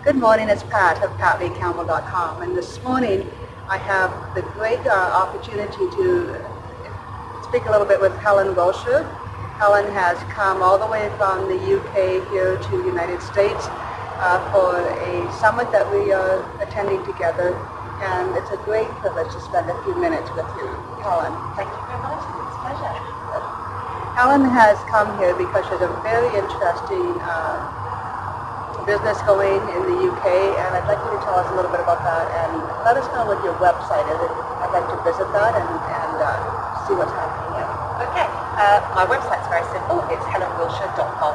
Good morning, it's Pat of PatLeeCampbell.com, and this morning I have the great opportunity to speak a little bit with Helen Wilsher. Helen has come all the way from the UK here to the United States for a summit that we are attending together, and it's a great privilege to spend a few minutes with you. Helen. Thank you very much. It's a pleasure. Helen has come here because she has a very interesting business going in the UK, and I'd like you to tell us a little bit about that and let us know what your website is. I'd like to visit that and see what's happening here. Okay, my website's very simple. It's helenwilsher.com,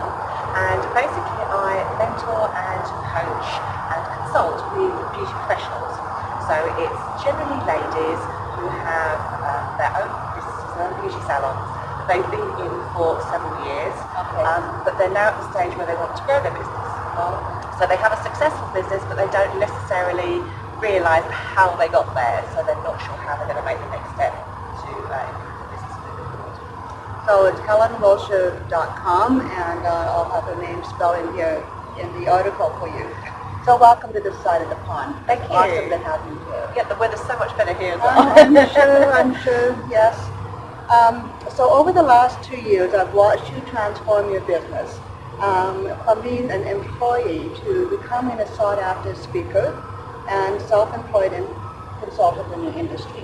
and basically I mentor and coach and consult with beauty professionals. So it's generally ladies who have their own businesses, their own beauty salons. They've been in for several years, but they're now at the stage where they want to grow their business. So they have a successful business, but they don't necessarily realise how they got there, so they're not sure how they're going to make the next step to improve the business moving forward. So it's helenwilsher.com, and I'll have the name spelled in here in the article for you. So welcome to this side of the pond. Thank you. Awesome to have you here. Yeah, the weather's so much better here as well. I'm sure, yes. So over the last 2 years, I've watched you transform your business. From being an employee to becoming a sought-after speaker and self-employed and consultant in your industry.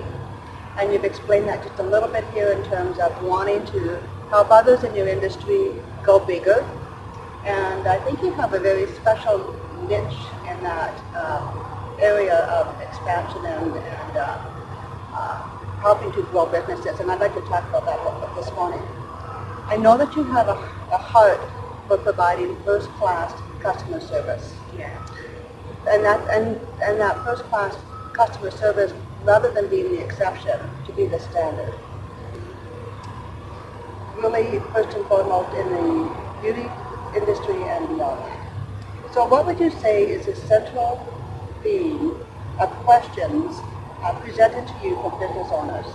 And you've explained that just a little bit here in terms of wanting to help others in your industry go bigger. And I think you have a very special niche in that area of expansion and helping to grow businesses. And I'd like to talk about that a little bit this morning. I know that you have a heart for providing first-class customer service. Yeah. And that first-class customer service, rather than being the exception, to be the standard. Really, first and foremost, in the beauty industry and beyond. So what would you say is the central theme of questions presented to you from business owners?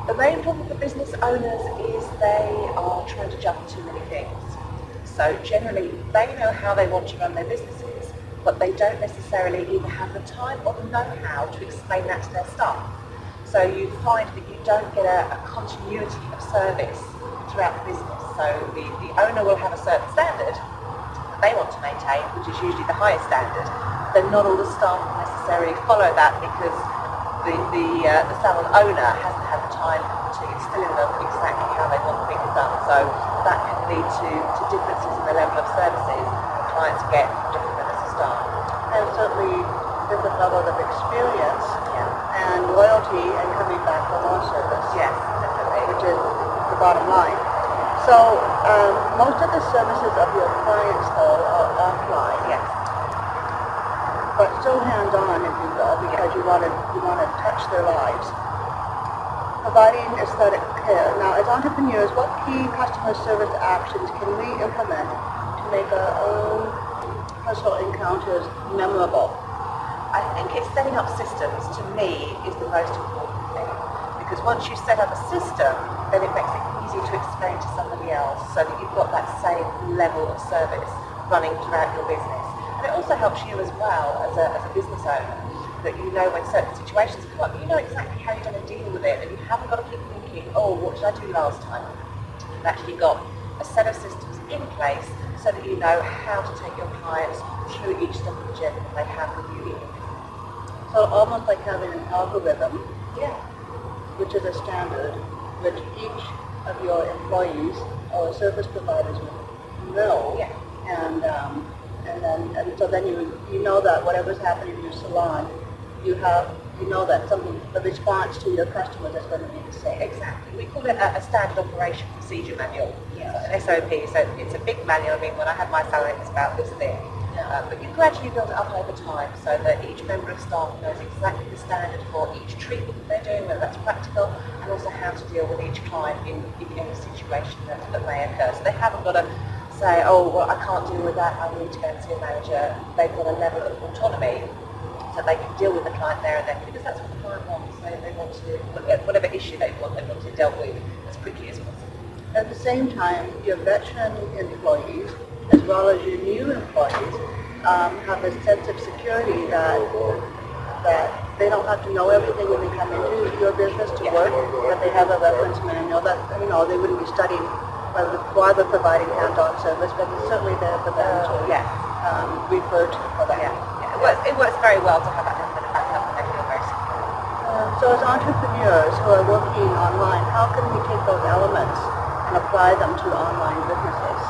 The main problem for business owners is they are trying to juggle too many things. So generally, they know how they want to run their businesses, but they don't necessarily either have the time or the know-how to explain that to their staff. So you find that you don't get a continuity of service throughout the business. So the owner will have a certain standard that they want to maintain, which is usually the highest standard. Then not all the staff necessarily follow that because the salon owner hasn't had the time to instill in them exactly how they want things done. So that can lead to differences in the level of services clients get from different members of staff. And certainly different levels of experience and loyalty and coming back for more service. Yes, definitely. Which is the bottom line. So most of the services of your clients though are offline. Yes. But still hands-on, if you will, because you want to touch their lives. Providing aesthetic care. Now, as entrepreneurs, what key customer service actions can we implement to make our own personal encounters memorable? I think it's setting up systems, to me, is the most important thing. Because once you set up a system, then it makes it easy to explain to somebody else so that you've got that same level of service running throughout your business. And it also helps you as well as a business owner, that you know when certain situations come up, you know exactly how you're going to deal with it, and you haven't got to keep thinking, oh, what did I do last time? You've actually got a set of systems in place so that you know how to take your clients through each step of the journey that they have with you in your business. So almost like having an algorithm, Yeah. which is a standard, which each of your employees or service providers will know. Yeah. And so then you know that whatever's happening in your salon, you know that the response to your customers is going to be the same. Exactly. We call it a standard operation procedure manual, Yes. an SOP. So it's a big manual. I mean, when I had my salon, it was about this thick. But you gradually build it up over time so that each member of staff knows exactly the standard for each treatment that they're doing, whether that's practical, and also how to deal with each client in any situation that may occur. So they haven't got to say, oh, well, I can't deal with that, I need to go and see a manager. They've got a level of autonomy so they can deal with the client there and then, because that's what the client wants. They want to, whatever issue they want it dealt with as quickly as possible. At the same time, your veteran employees, as well as your new employees, have a sense of security that they don't have to know everything when they come into your business to work, that they have a reference manual, that they wouldn't be studying while they're providing hands-on service, but it's certainly there for them to refer to for that. It works very well to have that little bit of backup and they feel very secure. So as entrepreneurs who are working online, how can we take those elements and apply them to online businesses?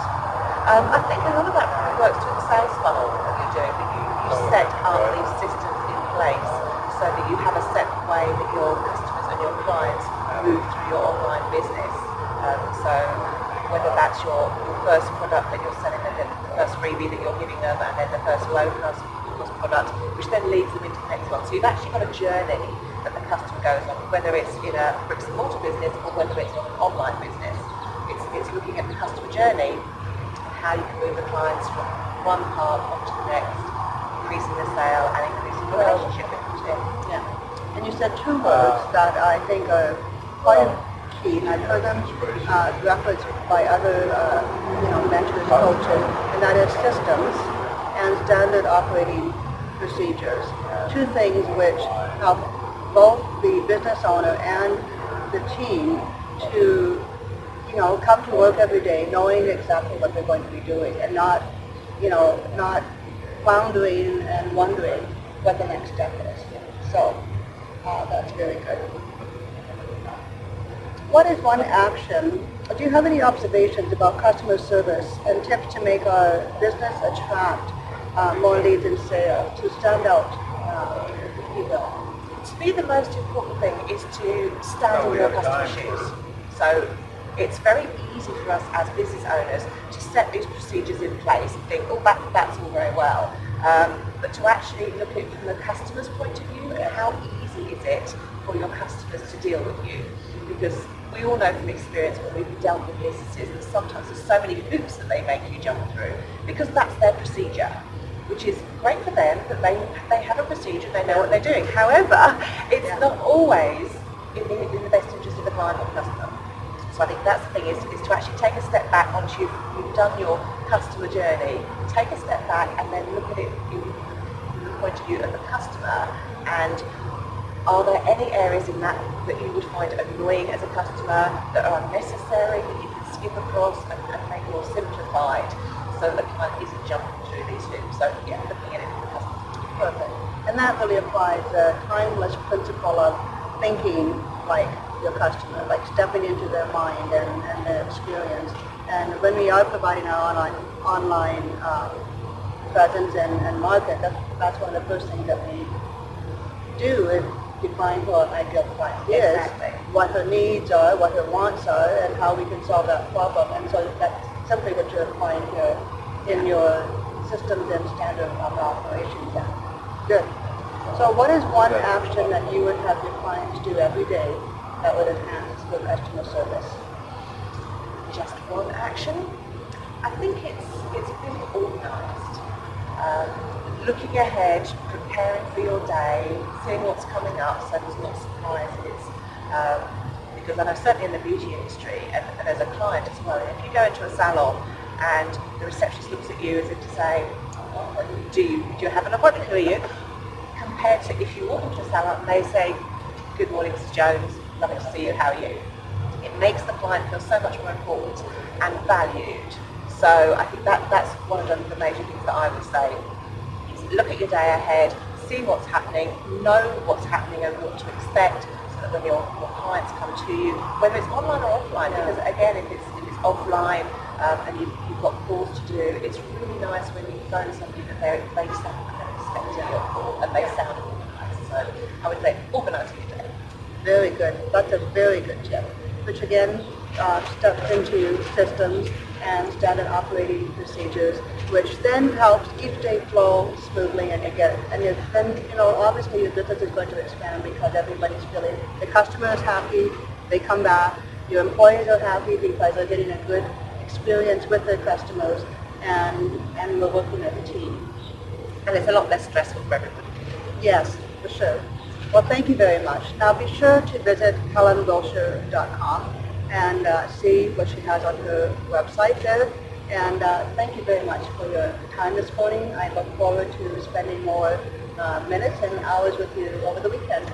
I think a lot of that works through the sales funnel that you're doing, that you set up these systems in place so that you have a set way that your customers and your clients move through your online business. So whether that's your first product that you're selling, and then the first freebie that you're giving them, and then the first low cost product, which then leads them into the next one. So you've actually got a journey that the customer goes on, whether it's in a bricks and mortar business or whether it's an online business. It's looking at the customer journey and how you can move the clients from one part onto the next, increasing the sale and increasing the relationship with them too. Yeah. And you said two words that I think are quite key, and I've heard them referenced by other mentors, coaches, and that is systems and standard operating procedures. Two things which help both the business owner and the team to come to work every day knowing exactly what they're going to be doing and not floundering and wondering what the next step is. So that's very good. What is one action? Do you have any observations about customer service and tips to make our business attract more leads and sales, to stand out, if you will? To me, the most important thing is to stand in your customer's shoes. So it's very easy for us as business owners to set these procedures in place and think, that's all very well. But to actually look at it from the customer's point of view, and how easy is it for your customers to deal with you? Because we all know from experience when we've dealt with businesses that sometimes there's so many hoops that they make you jump through because that's their procedure, which is great for them that they have a procedure, they know what they're doing. However, it's not always in the best interest of the client or the customer. So I think that's the thing, is to actually take a step back once you've done your customer journey, take a step back and then look at it from the point of view of the customer, and are there any areas in that you would find annoying as a customer, that are unnecessary, that you can skip across and make more simplified so that the client isn't jumping through these hoops? So yeah, looking at it from the customer. Perfect. And that really applies the timeless principle of thinking like your customer, like stepping into their mind and their experience. And when we are providing our online presence and market, that's one of the first things that we do is define who our ideal client is, what her needs are, what her wants are, and how we can solve that problem. And so that's simply what you're applying here in your systems and standard of operations. Good. So what is one action that you would have your clients do every day that would enhance their customer service? Just one action? I think it's really organised. Looking ahead, preparing for your day, seeing what's coming up so there's not surprises. Because I know certainly in the beauty industry and as a client as well, if you go into a salon and the receptionist looks at you as if to say, do you have an appointment, who are you? Compared to if you walk into a salon and they say, good morning Mrs. Jones, lovely to see you, how are you? It makes the client feel so much more important and valued. So I think that's one of the major things that I would say. Look at your day ahead, see what's happening, know what's happening and what to expect, so that when your clients come to you, whether it's online or offline, because again, if it's offline and you've got calls to do, it's really nice when you phone somebody that they sound like they're expecting your call and they sound organised. So I would say organise your day. Very good. That's a very good tip, which again steps into systems and standard operating procedures, which then helps each day flow smoothly, and then obviously your business is going to expand because everybody's feeling, the customer is happy, they come back, your employees are happy because they're getting a good experience with their customers, and we're working as a team. And it's a lot less stressful for everybody. Yes, for sure. Well, thank you very much. Now be sure to visit helenwilsher.com and see what she has on her website there. And thank you very much for your time this morning. I look forward to spending more minutes and hours with you over the weekend.